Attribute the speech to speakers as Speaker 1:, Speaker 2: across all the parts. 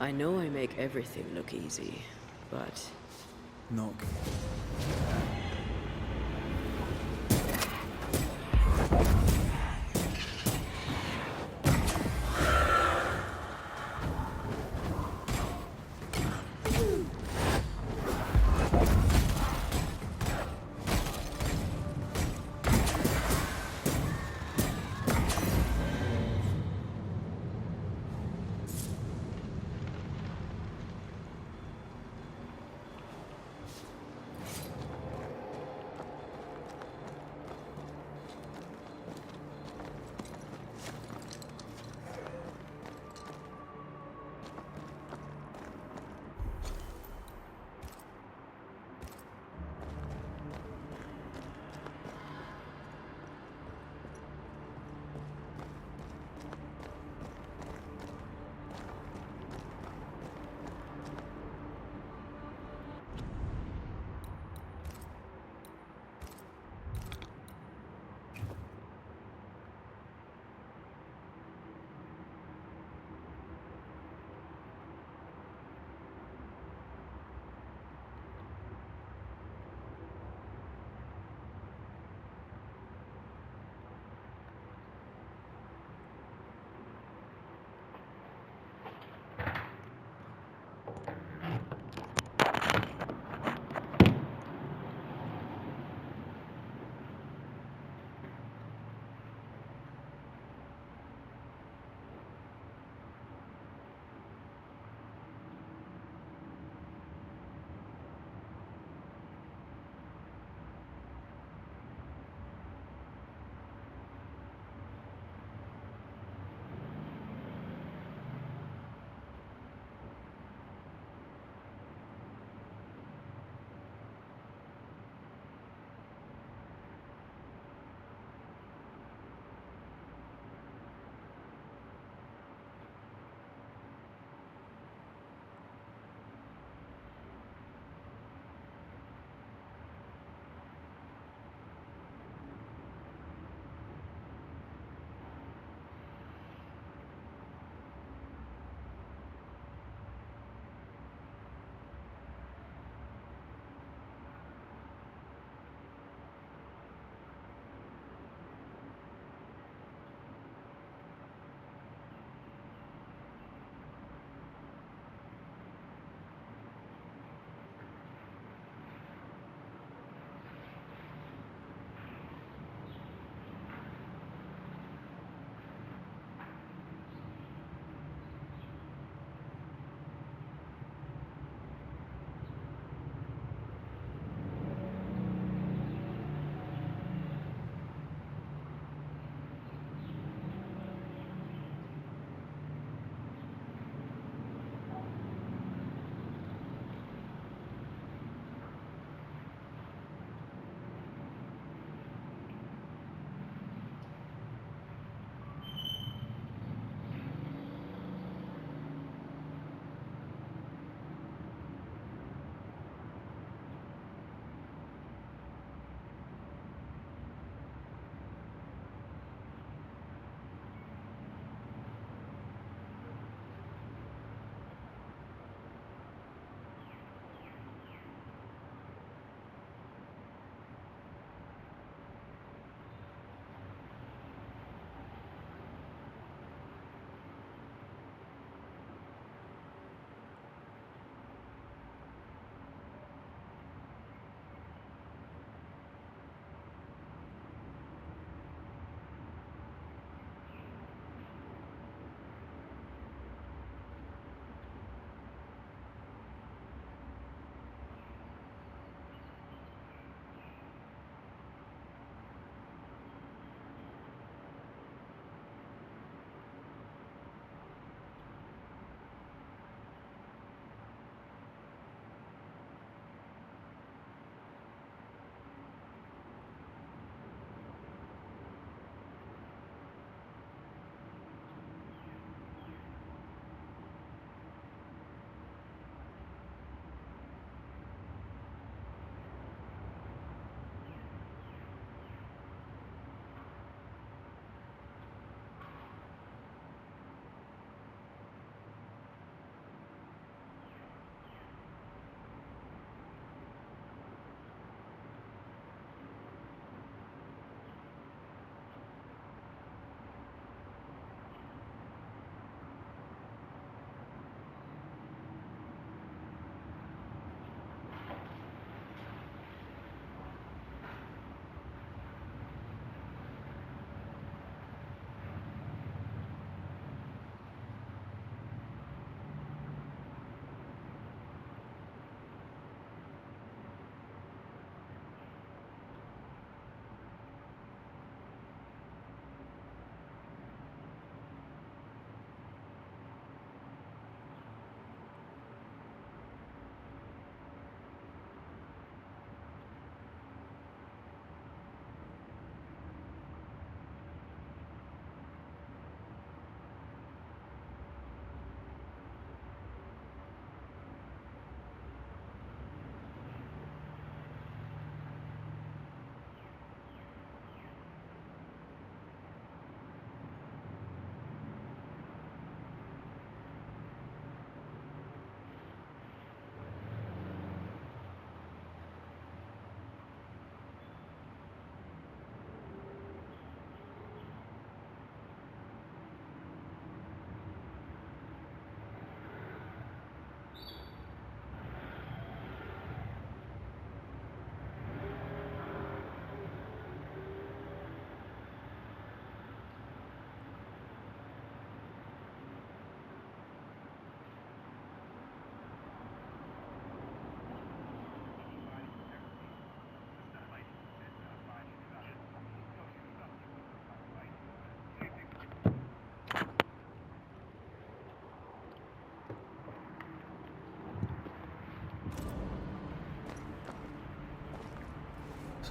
Speaker 1: I know I make everything look easy, but
Speaker 2: Knock.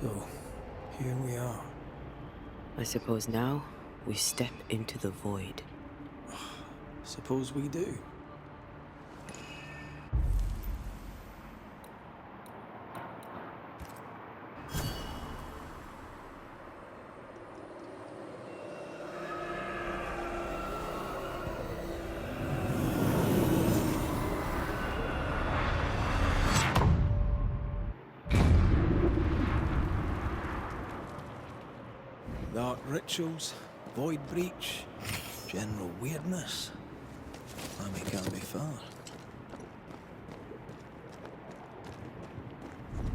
Speaker 2: So, here we are.
Speaker 1: I suppose now we step into the void.
Speaker 2: Suppose we do. Dark rituals, void breach, general weirdness. Amy can't be far.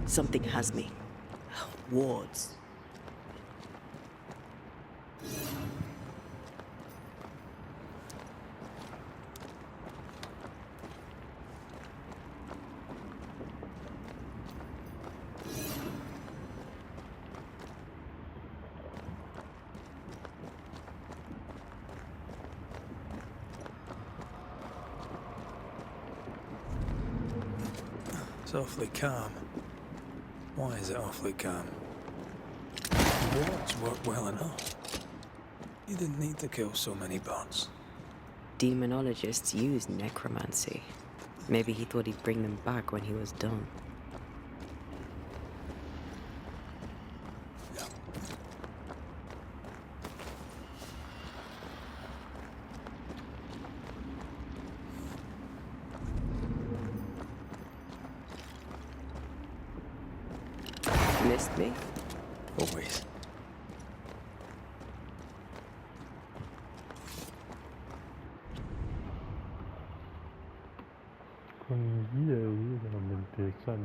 Speaker 1: Something has me. Wards.
Speaker 2: It's awfully calm. Why is it awfully calm? The wards work well enough. You didn't need to kill so many bots.
Speaker 1: Demonologists use necromancy. Maybe he thought he'd bring them back when he was done. Missed me?
Speaker 2: Always.
Speaker 3: Con ghia lamentation.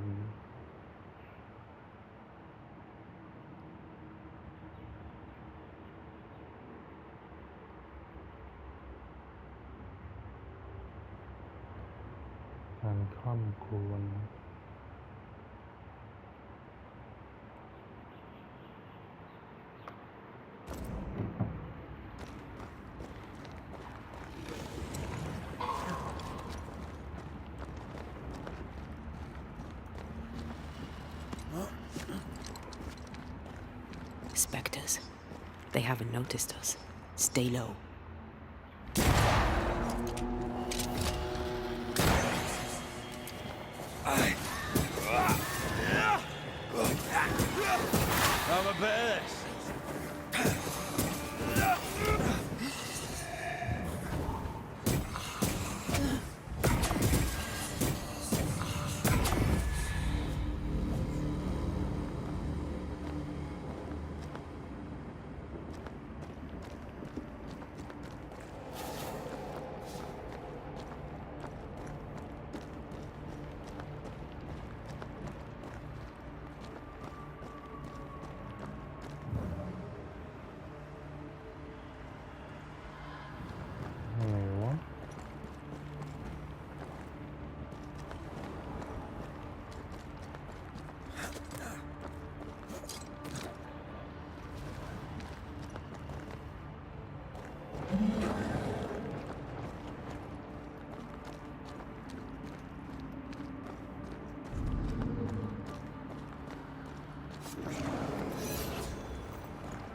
Speaker 3: การข้ามควร
Speaker 1: Spectres. They haven't noticed us. Stay low.
Speaker 2: I'm a badass.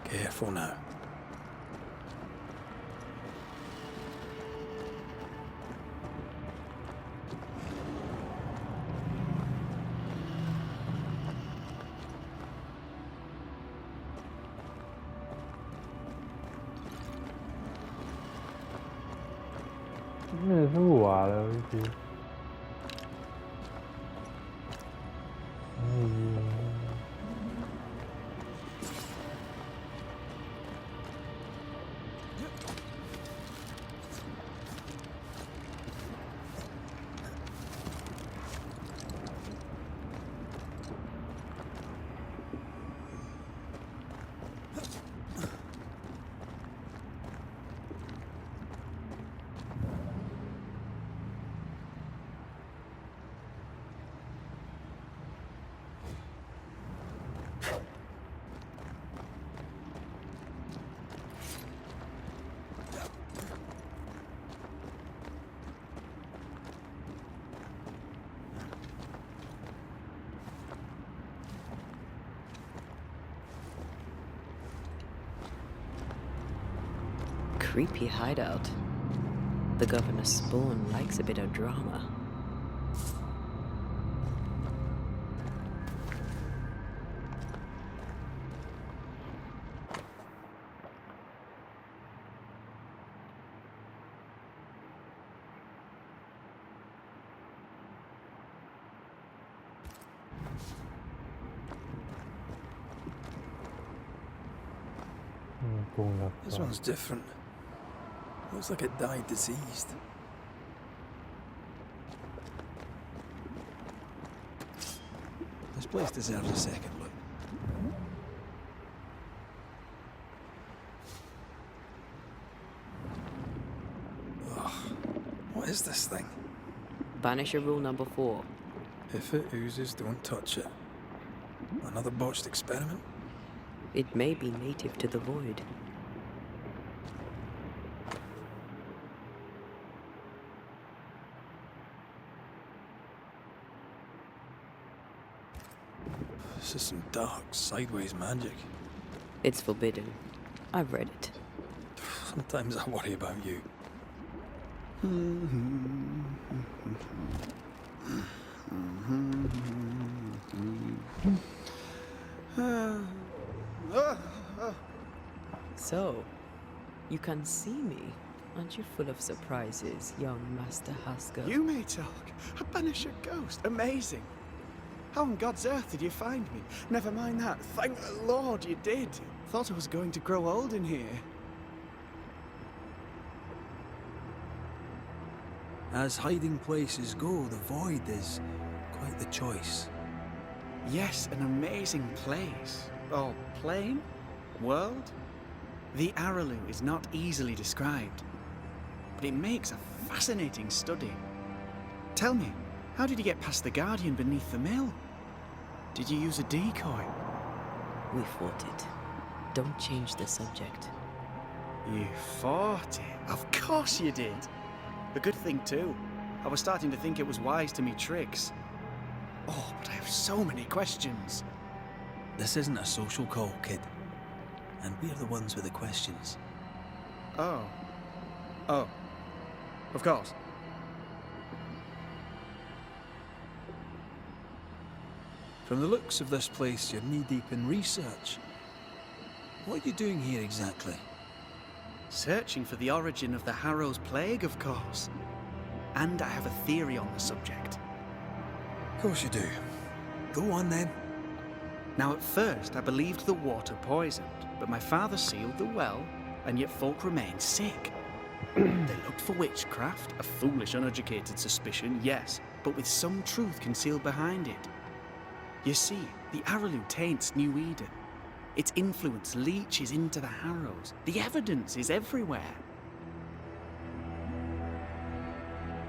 Speaker 2: Careful now.
Speaker 3: Này số quả là cái gì?
Speaker 1: creepy hideout. The governor's spawn likes a bit of drama.
Speaker 2: This one's different. Looks like it died diseased. This place deserves a second look. Ugh. What is this thing?
Speaker 1: Banisher rule number 4.
Speaker 2: If it oozes, don't touch it. Another botched experiment?
Speaker 1: It may be native to the void.
Speaker 2: This is some dark, sideways magic.
Speaker 1: It's forbidden. I've read it.
Speaker 2: Sometimes I worry about you.
Speaker 1: So, you can see me. Aren't you full of surprises, young Master Haskell?
Speaker 4: You may talk. A Banisher ghost. Amazing. How on God's earth did you find me? Never mind that. Thank the Lord you did. Thought I was going to grow old in here.
Speaker 2: As hiding places go, the void is quite the choice.
Speaker 4: Yes, an amazing place. Or plane? World? The Araloo is not easily described, but it makes a fascinating study. Tell me, how did you get past the Guardian beneath the mill? Did you use a decoy?
Speaker 1: We fought it. Don't change the subject.
Speaker 4: You fought it? Of course you did. A good thing too. I was starting to think it was wise to me tricks. Oh, but I have so many questions.
Speaker 2: This isn't a social call, kid. And we're the ones with the questions.
Speaker 4: Oh. Oh. Of course.
Speaker 2: From the looks of this place, you're knee-deep in research. What are you doing here exactly?
Speaker 4: Searching for the origin of the Harrow's plague, of course. And I have a theory on the subject.
Speaker 2: Of course you do. Go on then.
Speaker 4: Now, at first, I believed the water poisoned, but my father sealed the well, and yet folk remained sick. They looked for witchcraft, a foolish, uneducated suspicion, yes, but with some truth concealed behind it. You see, the Araloo taints New Eden. Its influence leaches into the Harrows. The evidence is everywhere.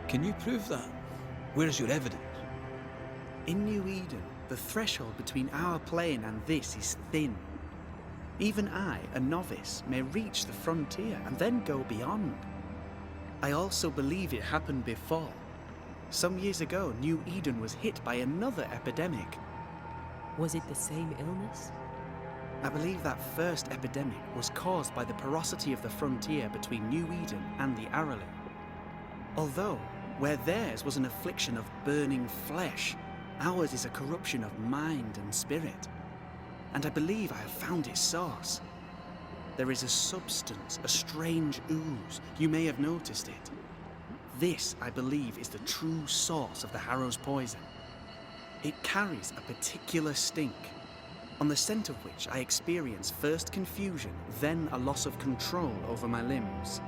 Speaker 2: Can you prove that? Where's your evidence?
Speaker 4: In New Eden, the threshold between our plane and this is thin. Even I, a novice, may reach the frontier and then go beyond. I also believe it happened before. Some years ago, New Eden was hit by another epidemic.
Speaker 1: Was it the same illness?
Speaker 4: I believe that first epidemic was caused by the porosity of the frontier between New Eden and the Araloo. Although, where theirs was an affliction of burning flesh, ours is a corruption of mind and spirit. And I believe I have found its source. There is a substance, a strange ooze. You may have noticed it. This, I believe, is the true source of the Harrow's poison. It carries a particular stink, on the scent of which I experience first confusion, then a loss of control over my limbs.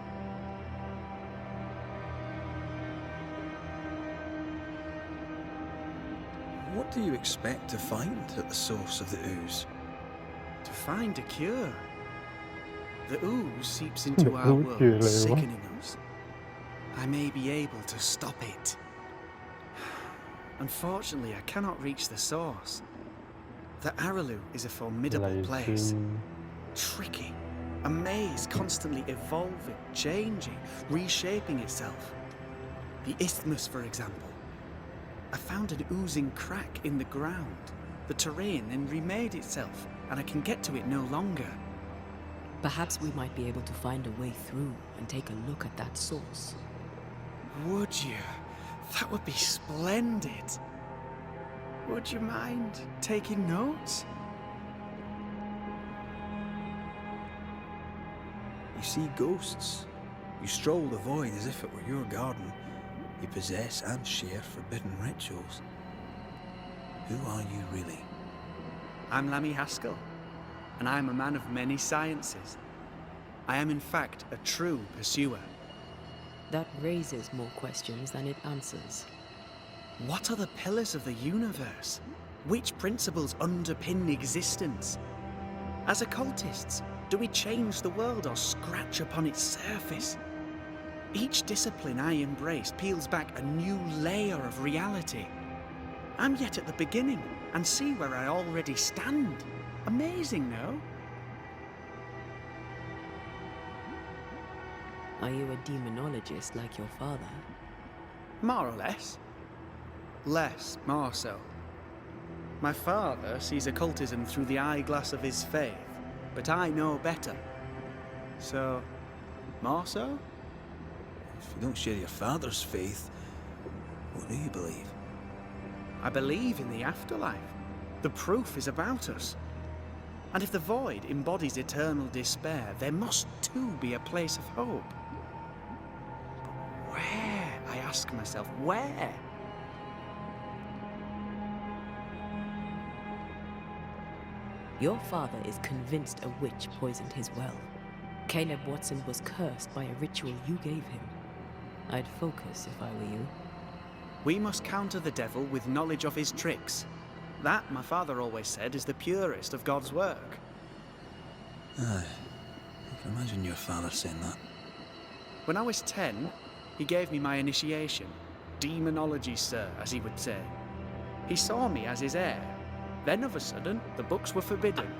Speaker 2: What do you expect to find at the source of the ooze?
Speaker 4: To find a cure. The ooze seeps into our
Speaker 3: ooze
Speaker 4: world,
Speaker 3: cure,
Speaker 4: sickening us. I may be able to stop it. Unfortunately, I cannot reach the source. The Araloo is a formidable place. Tricky. A maze constantly evolving, changing, reshaping itself. The isthmus, for example. I found an oozing crack in the ground. The terrain then remade itself, and I can get to it no longer.
Speaker 1: Perhaps we might be able to find a way through and take a look at that source.
Speaker 4: Would you? That would be splendid. Would you mind taking notes?
Speaker 2: You see ghosts. You stroll the void as if it were your garden. You possess and share forbidden rituals. Who are you really?
Speaker 4: I'm Lammy Haskell, and I am a man of many sciences. I am in fact a true pursuer.
Speaker 1: That raises more questions than it answers.
Speaker 4: What are the pillars of the universe? Which principles underpin existence? As occultists, do we change the world or scratch upon its surface? Each discipline I embrace peels back a new layer of reality. I'm yet at the beginning and see where I already stand. Amazing, no?
Speaker 1: Are you a demonologist like your father?
Speaker 4: More or less. Less, more so. My father sees occultism through the eyeglass of his faith, but I know better. So, more so?
Speaker 2: If you don't share your father's faith, what do you believe?
Speaker 4: I believe in the afterlife. The proof is about us. And if the void embodies eternal despair, there must too be a place of hope. But where? I ask myself, where?
Speaker 1: Your father is convinced a witch poisoned his well. Caleb Watson was cursed by a ritual you gave him. I'd focus if I were you.
Speaker 4: We must counter the devil with knowledge of his tricks. That, my father always said, is the purest of God's work.
Speaker 2: Aye. I can imagine your father saying that.
Speaker 4: When I was 10, he gave me my initiation. Demonology, sir, as he would say. He saw me as his heir. Then, of a sudden, the books were forbidden.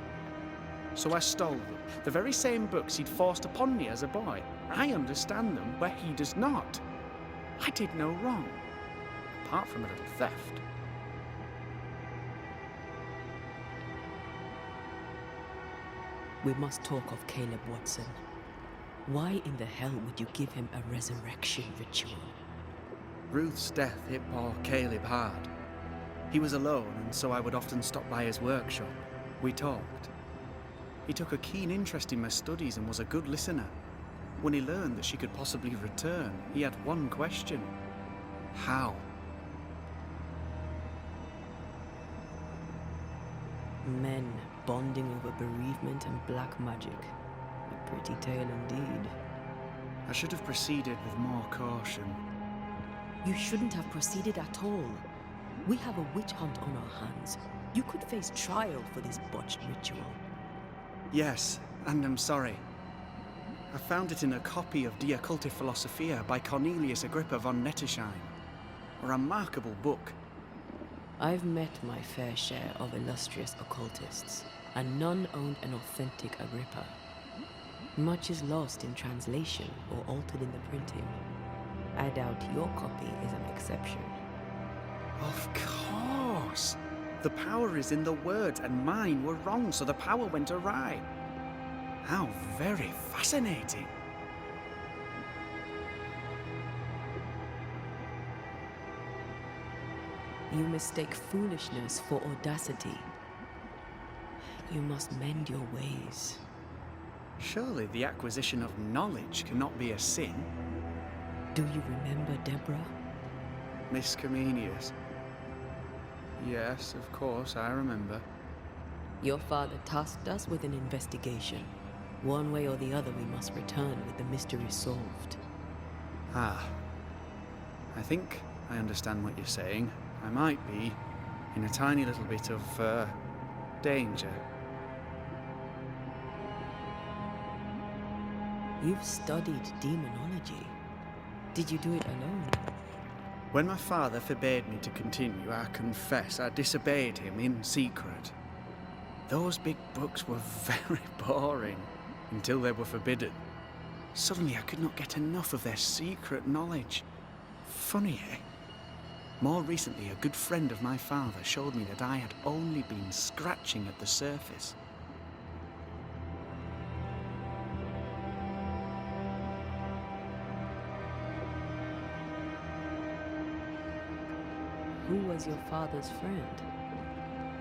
Speaker 4: So I stole them. The very same books he'd forced upon me as a boy. I understand them where he does not. I did no wrong, apart from a little theft.
Speaker 1: We must talk of Caleb Watson. Why in the hell would you give him a resurrection ritual?
Speaker 4: Ruth's death hit poor Caleb hard. He was alone, and so I would often stop by his workshop. We talked. He took a keen interest in my studies and was a good listener. When he learned that she could possibly return, he had one question. How?
Speaker 1: Men bonding over bereavement and black magic. A pretty tale indeed.
Speaker 4: I should have proceeded with more caution.
Speaker 1: You shouldn't have proceeded at all. We have a witch hunt on our hands. You could face trial for this botched ritual.
Speaker 4: Yes, and I'm sorry. I found it in a copy of De Occulti Philosophia by Cornelius Agrippa von Nettesheim. A remarkable book.
Speaker 1: I've met my fair share of illustrious occultists, and none owned an authentic Agrippa. Much is lost in translation or altered in the printing. I doubt your copy is an exception.
Speaker 4: Of course! The power is in the words, and mine were wrong, so the power went awry. How very fascinating.
Speaker 1: You mistake foolishness for audacity. You must mend your ways.
Speaker 4: Surely the acquisition of knowledge cannot be a sin.
Speaker 1: Do you remember Deborah?
Speaker 4: Miss Comenius. Yes, of course, I remember.
Speaker 1: Your father tasked us with an investigation. One way or the other, we must return with the mystery solved.
Speaker 4: Ah. I think I understand what you're saying. I might be in a tiny little bit of, danger.
Speaker 1: You've studied demonology. Did you do it alone?
Speaker 4: When my father forbade me to continue, I confess I disobeyed him in secret. Those big books were very boring until they were forbidden. Suddenly I could not get enough of their secret knowledge. Funny, eh? More recently, a good friend of my father showed me that I had only been scratching at the surface.
Speaker 1: was your father's friend?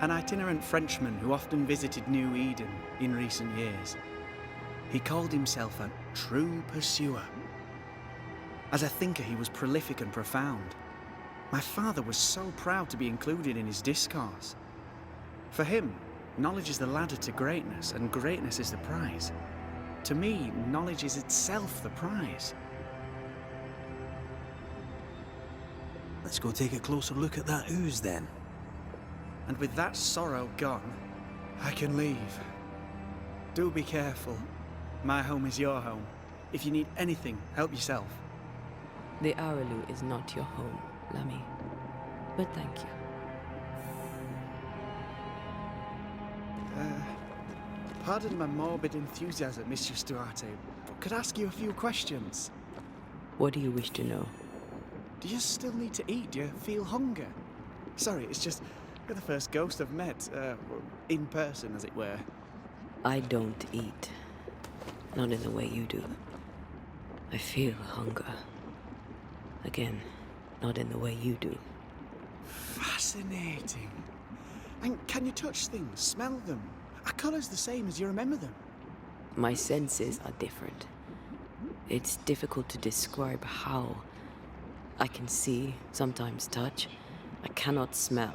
Speaker 4: An itinerant Frenchman who often visited New Eden in recent years. He called himself a true pursuer. As a thinker, he was prolific and profound. My father was so proud to be included in his discourse. For him, knowledge is the ladder to greatness, and greatness is the prize. To me, knowledge is itself the prize.
Speaker 2: Let's go take a closer look at that ooze then.
Speaker 4: And with that sorrow gone, I can leave. Do be careful. My home is your home. If you need anything, help yourself.
Speaker 1: The Araloo is not your home, Lammy. But thank you.
Speaker 4: Pardon my morbid enthusiasm, Mistress Duarte, but could I ask you a few questions?
Speaker 1: What do you wish to know?
Speaker 4: Do you still need to eat? Do you feel hunger? Sorry, it's just you're the first ghost I've met, in person, as it were.
Speaker 1: I don't eat. Not in the way you do. I feel hunger. Again, not in the way you do.
Speaker 4: Fascinating. And can you touch things, smell them? Are colours the same as you remember them?
Speaker 1: My senses are different. It's difficult to describe how. I can see, sometimes touch. I cannot smell.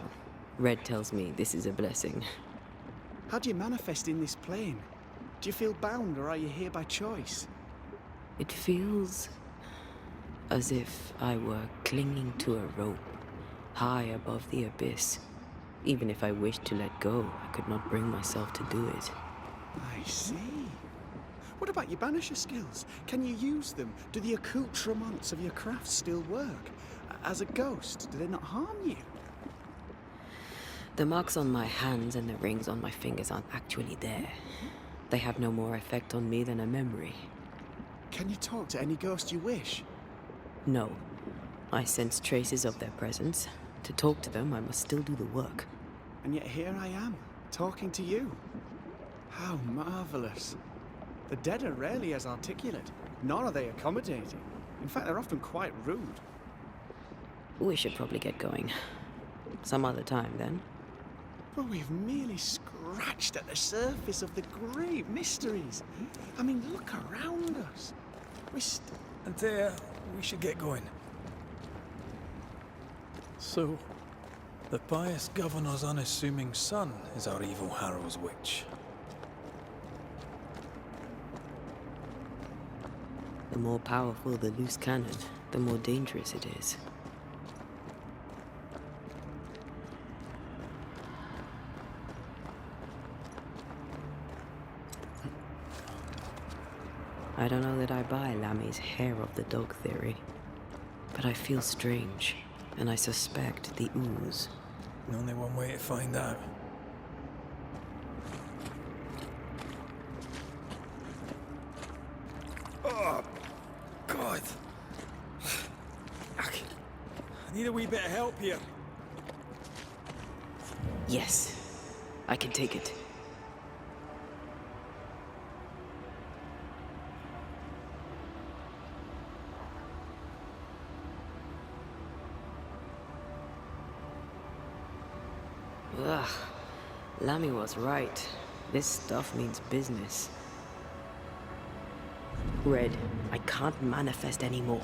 Speaker 1: Red tells me this is a blessing.
Speaker 4: How do you manifest in this plane? Do you feel bound, or are you here by choice?
Speaker 1: It feels as if I were clinging to a rope, high above the abyss. Even if I wished to let go, I could not bring myself to do it.
Speaker 4: I see. What about your banisher skills? Can you use them? Do the accoutrements of your craft still work? As a ghost, do they not harm you?
Speaker 1: The marks on my hands and the rings on my fingers aren't actually there. They have no more effect on me than a memory.
Speaker 4: Can you talk to any ghost you wish?
Speaker 1: No. I sense traces of their presence. To talk to them, I must still do the work.
Speaker 4: And yet here I am, talking to you. How marvellous. The dead are rarely as articulate, nor are they accommodating. In fact, they're often quite rude.
Speaker 1: We should probably get going. Some other time, then.
Speaker 4: But we've merely scratched at the surface of the great mysteries. I mean, look around us.
Speaker 2: Antea, we should get going. So, the pious governor's unassuming son is our evil Harrow's witch.
Speaker 1: The more powerful the loose cannon, the more dangerous it is. I don't know that I buy Lammy's hair of the dog theory, but I feel strange, and I suspect the ooze.
Speaker 2: Only one way to find out. Oh, God. I need a wee bit of help here.
Speaker 1: Yes, I can take it. Ugh, Lammy was right. This stuff means business. Red, I can't manifest anymore.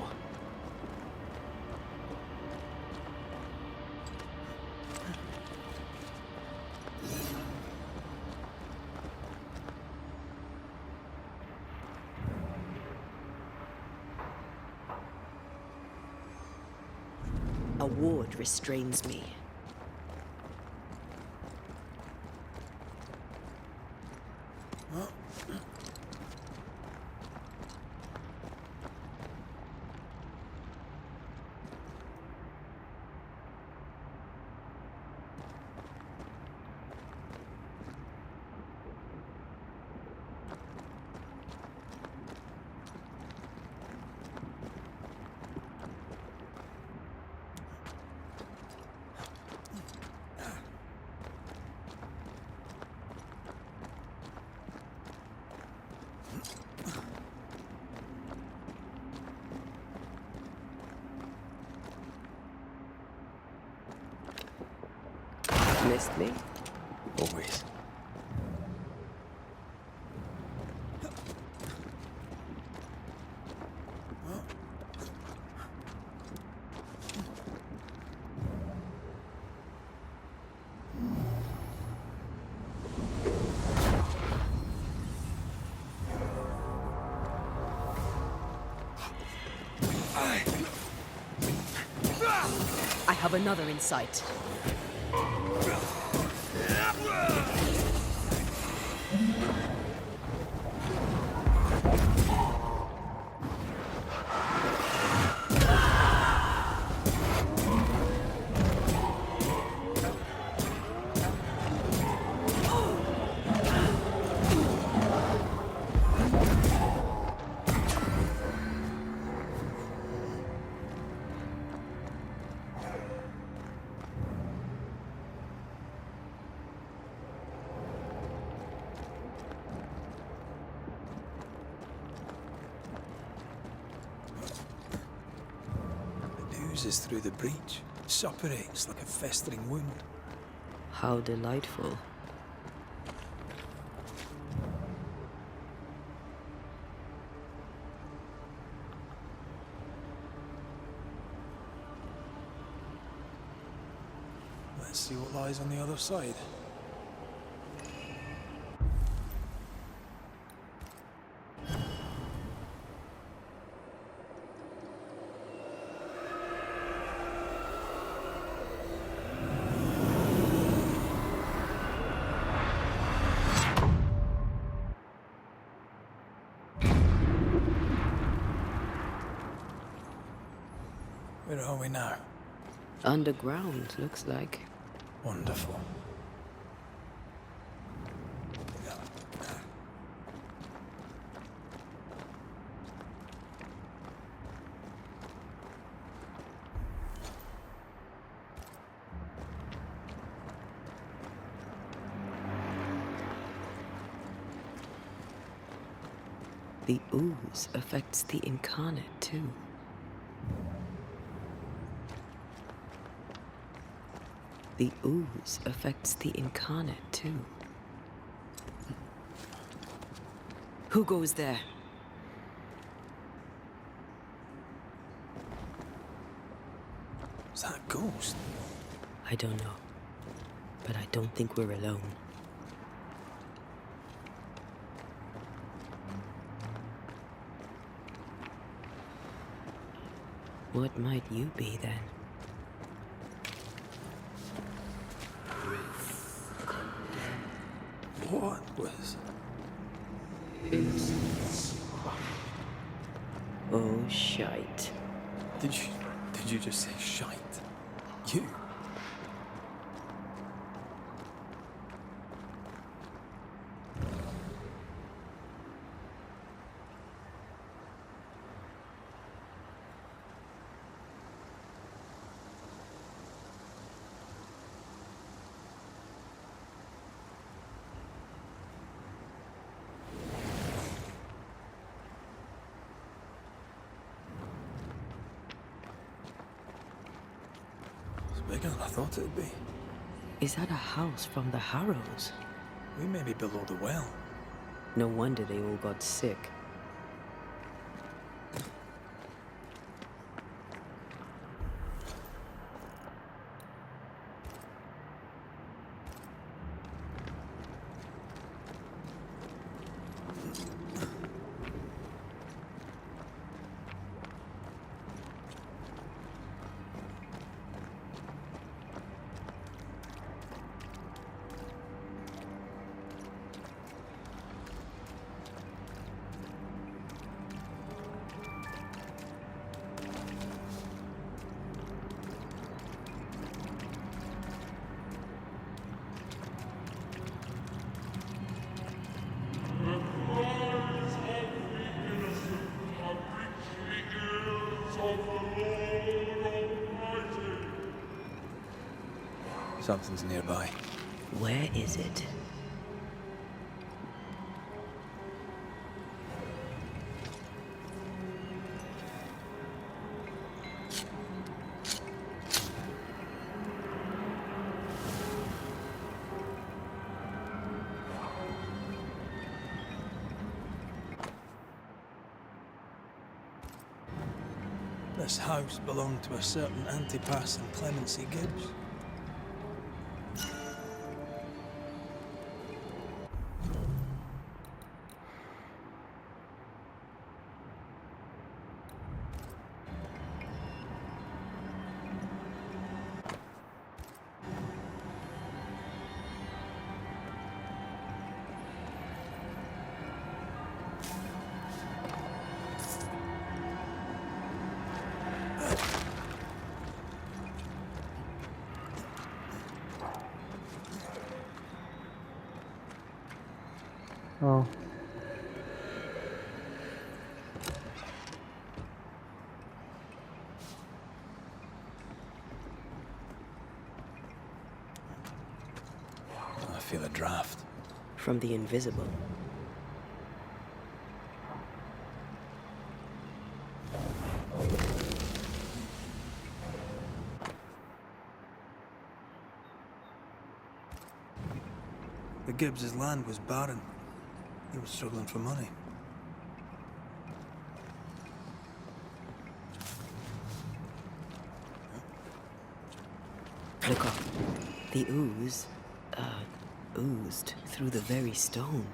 Speaker 1: A ward restrains me. Missed me?
Speaker 2: Always.
Speaker 1: I have another in sight.
Speaker 2: Oozes through the breach. Suppurates like a festering wound.
Speaker 1: How delightful.
Speaker 2: Let's see what lies on the other side. Where are we now?
Speaker 1: Underground, looks like.
Speaker 2: Wonderful.
Speaker 1: The ooze affects the incarnate, too. The ooze affects the incarnate, too. Who goes there?
Speaker 2: Is that a ghost?
Speaker 1: I don't know. But I don't think we're alone. What might you be, then?
Speaker 2: What was?
Speaker 1: Oh, shite.
Speaker 2: Did you just say shite? You? Bigger than I thought it'd be.
Speaker 1: Is that a house from the Harrows?
Speaker 2: We may be below the well.
Speaker 1: No wonder they all got sick.
Speaker 2: Something's nearby.
Speaker 1: Where is it?
Speaker 2: This house belonged to a certain Antipas and Clemency Gibbs.
Speaker 3: Oh.
Speaker 2: I feel a draft.
Speaker 1: From the invisible.
Speaker 2: The Gibbs' land was barren. They were struggling for money.
Speaker 1: Look up. The ooze, oozed through the very stone.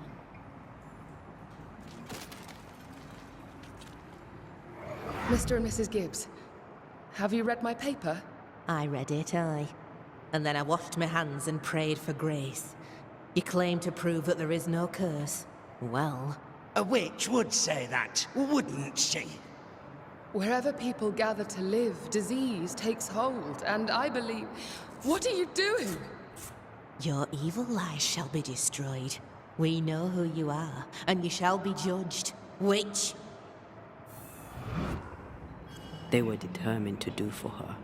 Speaker 5: Mr. and Mrs. Gibbs, have you read my paper?
Speaker 6: I read it, aye. And then I washed my hands and prayed for grace. You claim to prove that there is no curse. Well,
Speaker 7: A witch would say that, wouldn't she?
Speaker 5: Wherever people gather to live, disease takes hold, and I believe... What are you doing?
Speaker 6: your evil lies shall be destroyed. We know who you are, and you shall be judged. Witch!
Speaker 1: They were determined to do for her.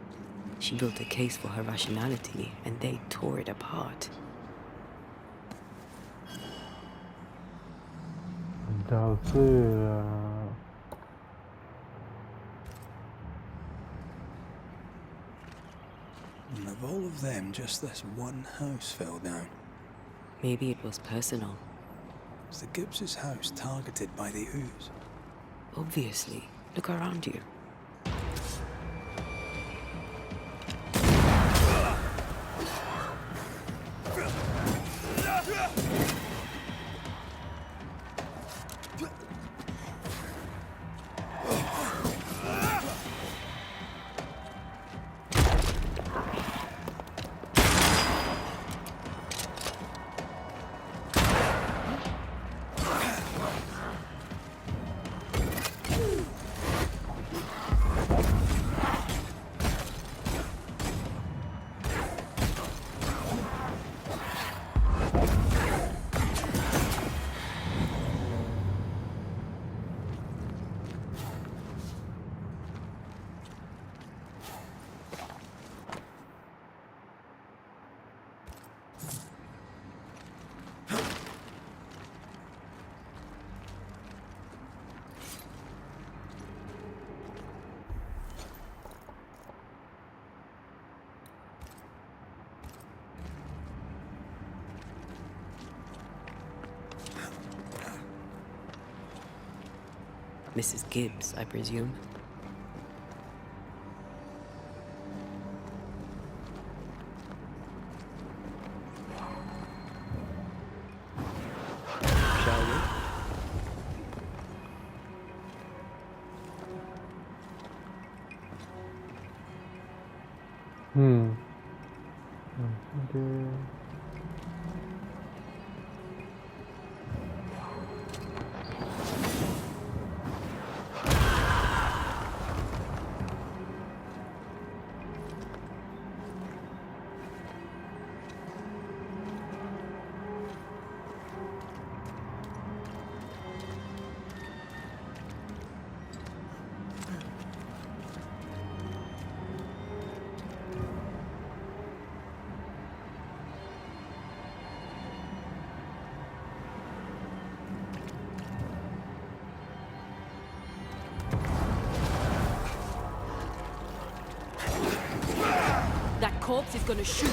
Speaker 1: She built a case for her rationality, and they tore it apart.
Speaker 2: And of all of them, just this one house fell down.
Speaker 1: Maybe it was personal.
Speaker 2: Was the Gibbs' house targeted by the ooze?
Speaker 1: Obviously. Look around you. Mrs. Gibbs, I presume. Shall we?
Speaker 3: Okay.
Speaker 1: That corpse is gonna shoot.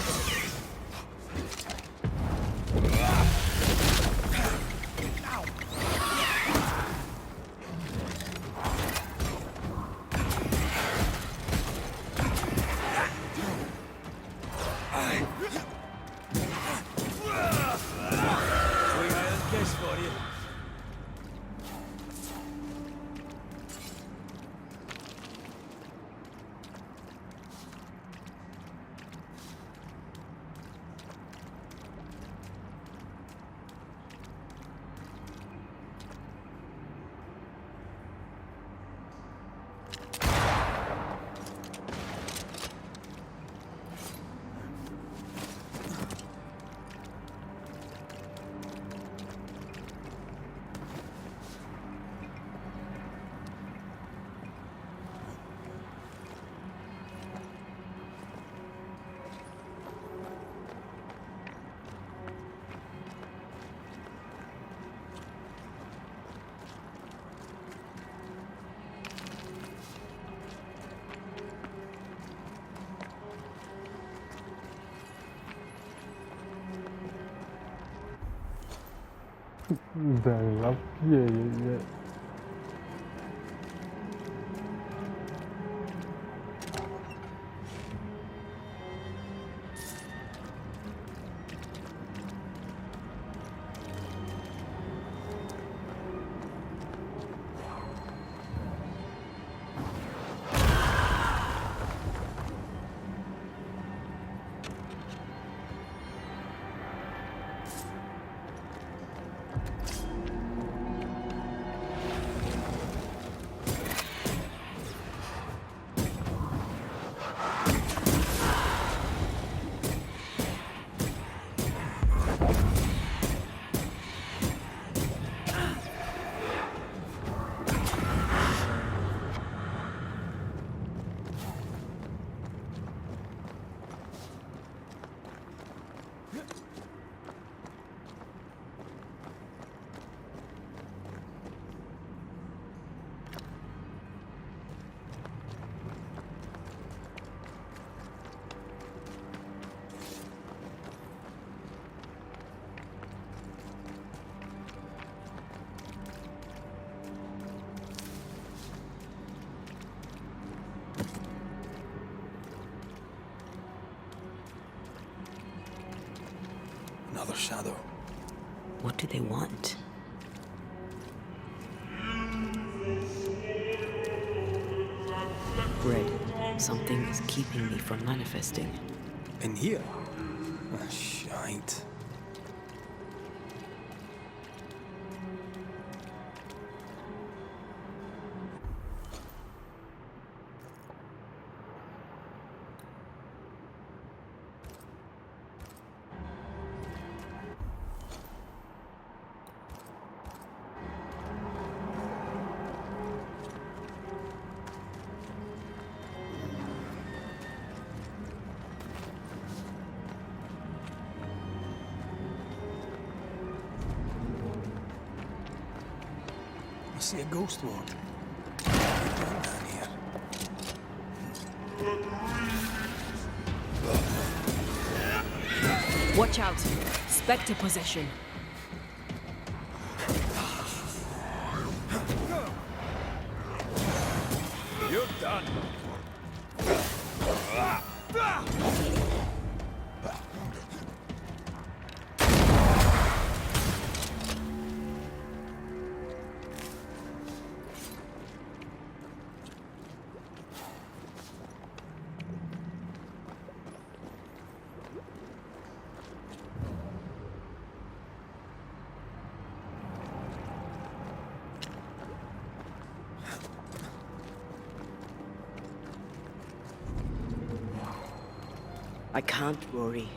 Speaker 3: แต่รับเพี้ยเยอะ
Speaker 2: Another shadow.
Speaker 1: What do they want? Red, something is keeping me from manifesting.
Speaker 2: In here? Ah, shite. I see a ghost ward. What are you doing down here?
Speaker 1: Watch out! Spectre possession.
Speaker 2: You're done.
Speaker 1: I can't worry.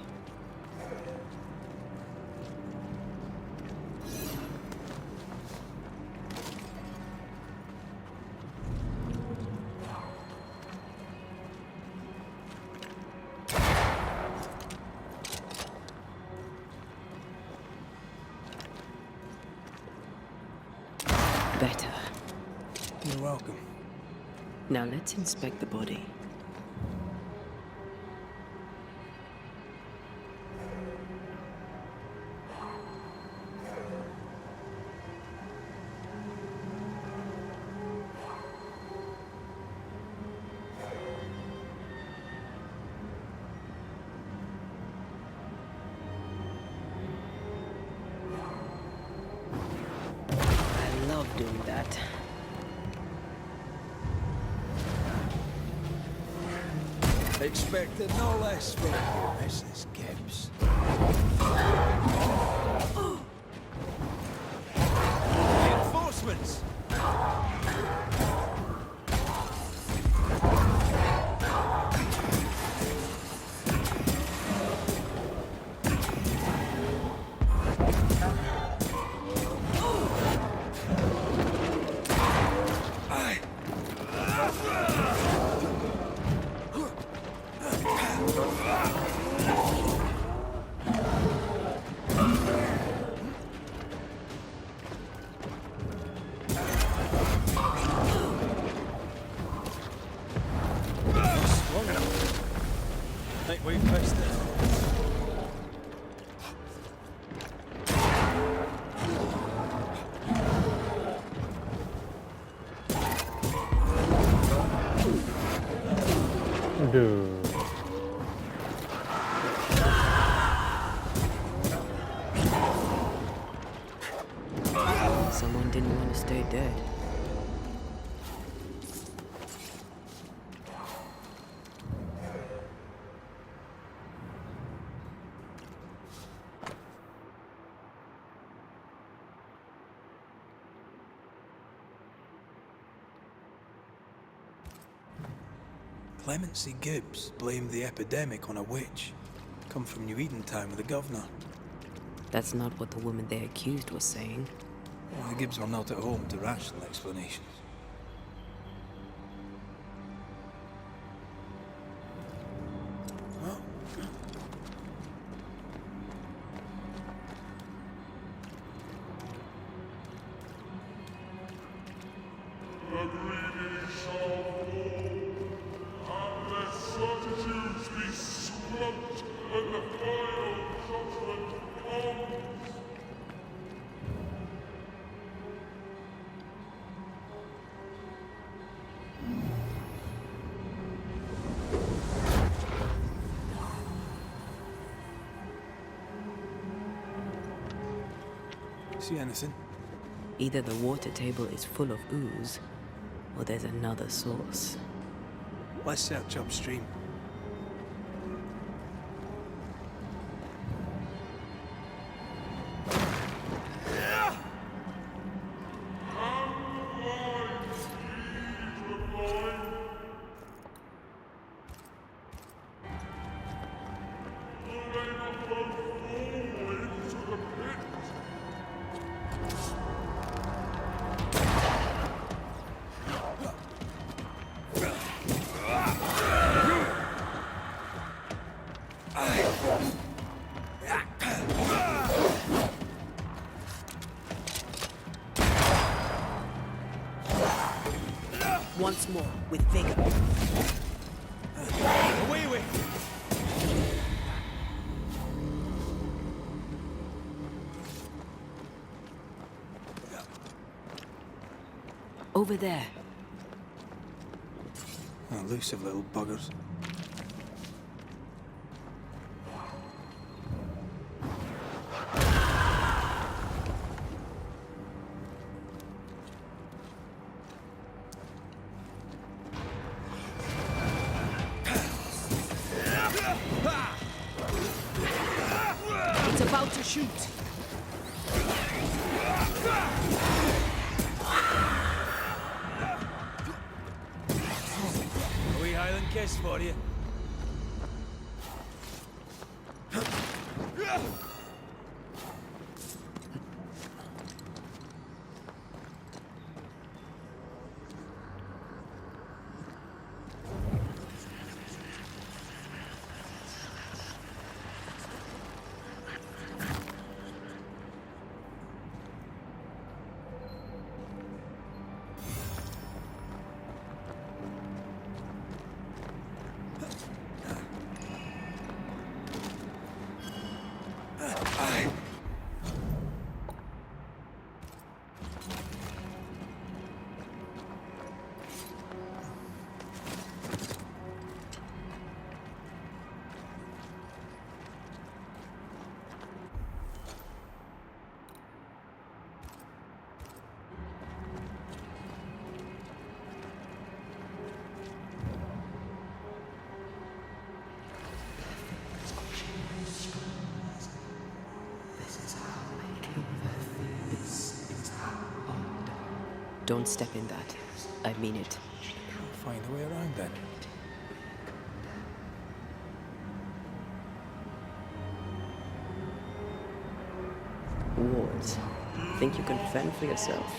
Speaker 1: Better.
Speaker 2: You're welcome.
Speaker 1: Now let's inspect the body. I love doing that.
Speaker 2: Expected no less from you, Mrs. Gibbs. Reinforcements! Long enough. Think we've fixed it.
Speaker 3: Aduh.
Speaker 1: Someone didn't want to stay dead.
Speaker 2: Clemency Gibbs blamed the epidemic on a witch. Come from New Eden Town with the governor.
Speaker 1: That's not what the woman they accused was saying.
Speaker 2: Well, the Gibbs were not at home to rational explanations. See anything?
Speaker 1: Either the water table is full of ooze, or there's another source.
Speaker 2: Let's search upstream.
Speaker 6: Once more, with vigor.
Speaker 2: Away with!
Speaker 1: Over there.
Speaker 2: Elusive little buggers.
Speaker 6: It's about to shoot.
Speaker 2: A wee Highland kiss for you.
Speaker 1: Don't step in that. I mean it.
Speaker 2: Find a way around then.
Speaker 1: Wards. Think you can fend for yourself?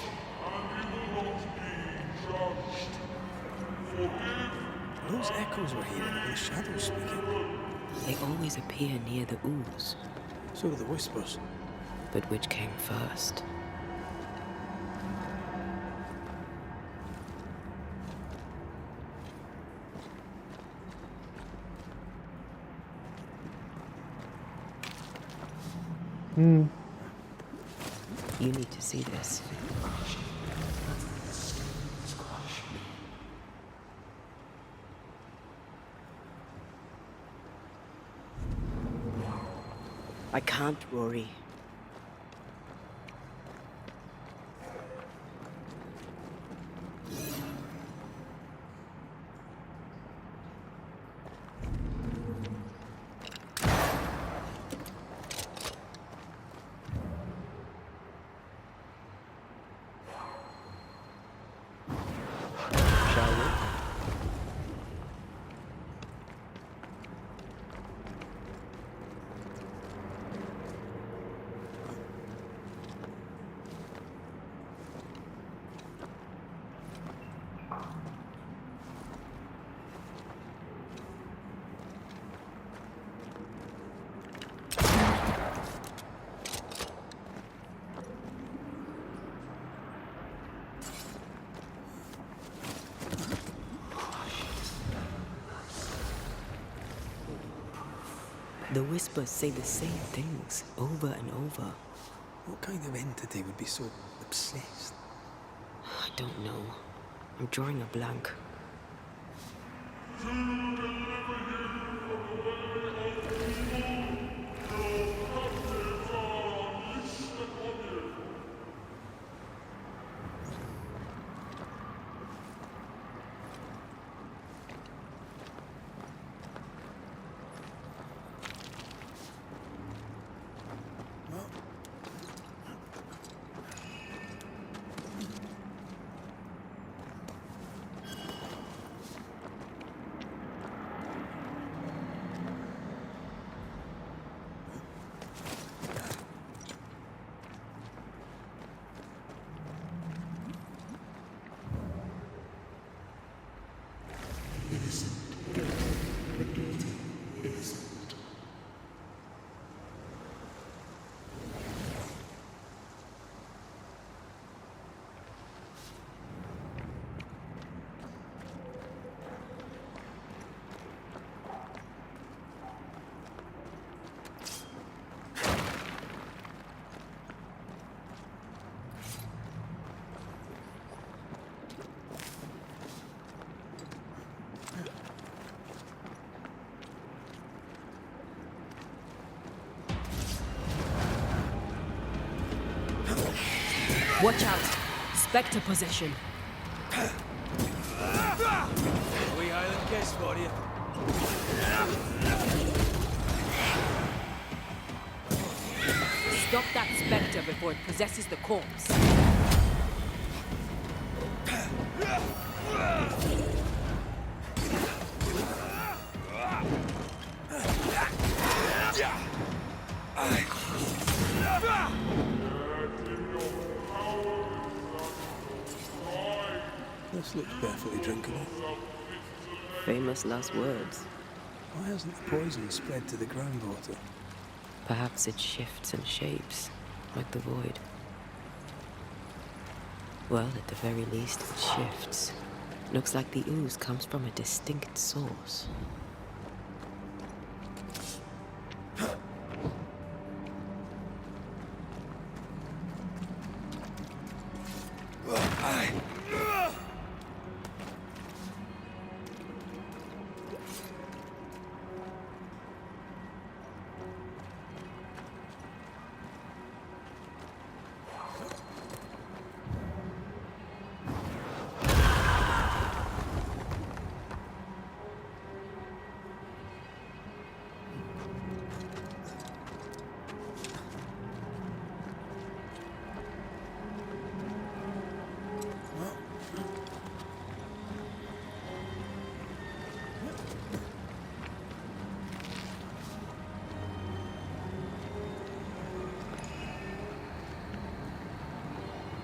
Speaker 2: Those echoes we're hearing are the shadows speaking.
Speaker 1: They always appear near the ooze.
Speaker 2: So do the whispers.
Speaker 1: But which came first? You need to see this. I can't, Rory. Shall we? The whispers say the same things over and over.
Speaker 2: What kind of entity would be so obsessed?
Speaker 1: I don't know. I'm drawing a blank. Watch out! Spectre possession.
Speaker 2: We Highland guest for you.
Speaker 1: Stop that spectre before it possesses the corpse.
Speaker 2: This looks perfectly drinkable.
Speaker 1: Famous last words.
Speaker 2: Why hasn't the poison spread to the groundwater?
Speaker 1: Perhaps it shifts and shapes, like the void. Well, at the very least, it shifts. Looks like the ooze comes from a distinct source.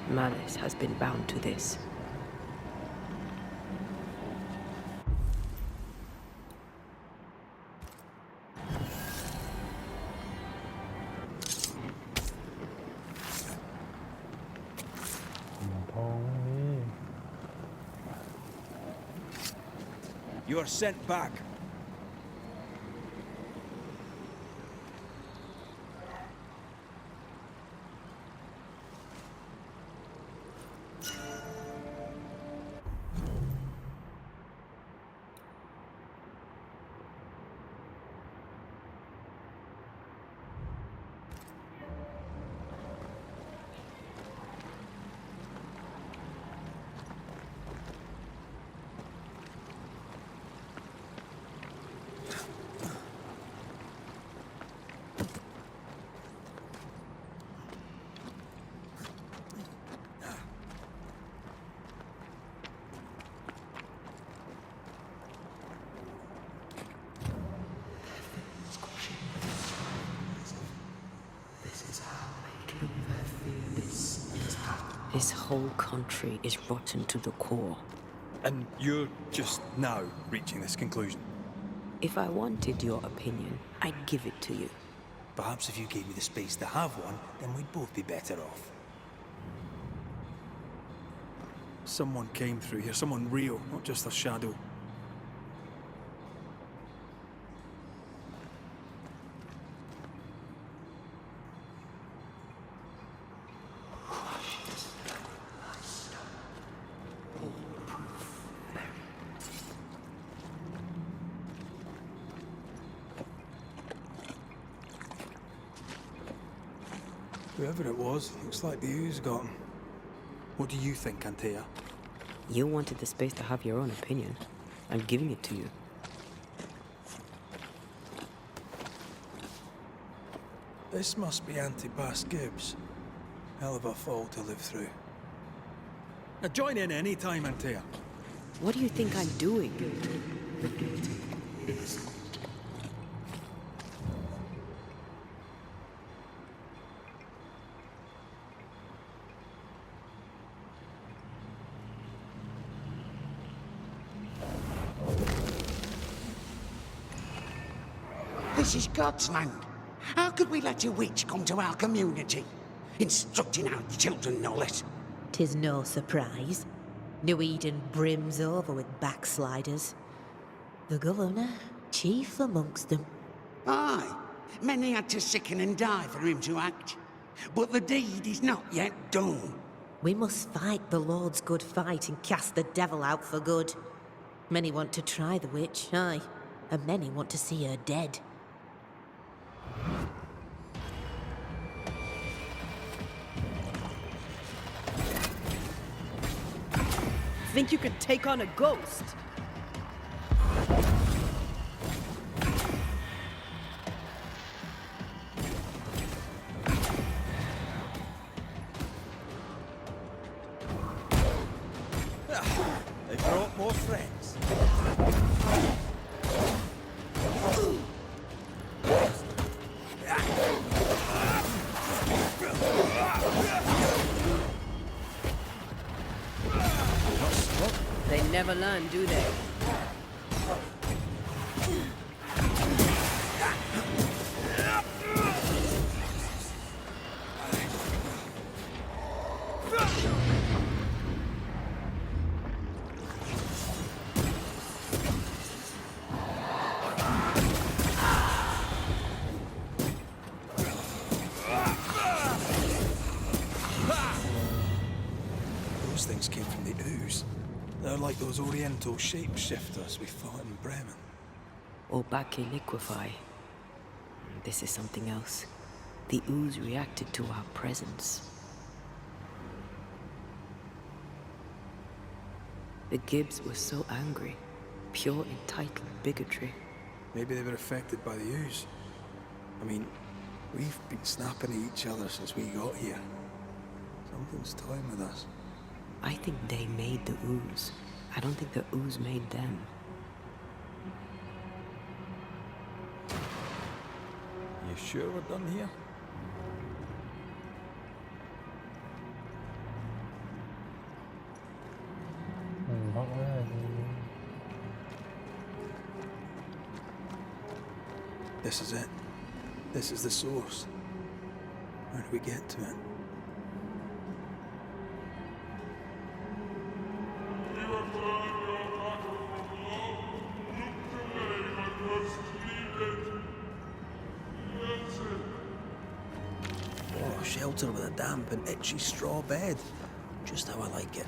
Speaker 1: Malice has been bound to this.
Speaker 7: You are sent back.
Speaker 1: This whole country is rotten to the core.
Speaker 7: And you're just now reaching this conclusion?
Speaker 1: If I wanted your opinion, I'd give it to you.
Speaker 2: Perhaps if you gave me the space to have one, then we'd both be better off.
Speaker 7: Someone came through here, someone real, not just a shadow.
Speaker 2: Whoever it was, looks like the ooze got him.
Speaker 7: What do you think, Antea?
Speaker 1: You wanted the space to have your own opinion. I'm giving it to you.
Speaker 2: This must be Antipas Gibbs. Hell of a fall to live through.
Speaker 7: Now join in any time, Antea.
Speaker 1: What do you think I'm doing?
Speaker 8: This is God's land. How could we let a witch come to our community? Instructing our children, no less.
Speaker 6: 'Tis no surprise. New Eden brims over with backsliders. The governor, chief amongst them.
Speaker 8: Aye, many had to sicken and die for him to act. But the deed is not yet done.
Speaker 6: We must fight the Lord's good fight and cast the devil out for good. Many want to try the witch, aye, and many want to see her dead.
Speaker 1: Think you could take on a ghost?
Speaker 7: They brought more friends.
Speaker 1: They never learn, do they?
Speaker 2: Those things came from the ooze. They're like those oriental shapeshifters we fought in Bremen.
Speaker 1: Or Bacche liquefy. This is something else. The ooze reacted to our presence. The Gibbs were so angry. Pure entitled bigotry.
Speaker 2: Maybe they were affected by the ooze. I mean, we've been snapping at each other since we got here. Something's toying with us.
Speaker 1: I think they made the ooze. I don't think the ooze made them.
Speaker 2: You sure we're done here?
Speaker 3: Not really.
Speaker 2: This is it. This is the source. Where do we get to it? Oh, shelter with a damp and itchy straw bed. Just how I like it.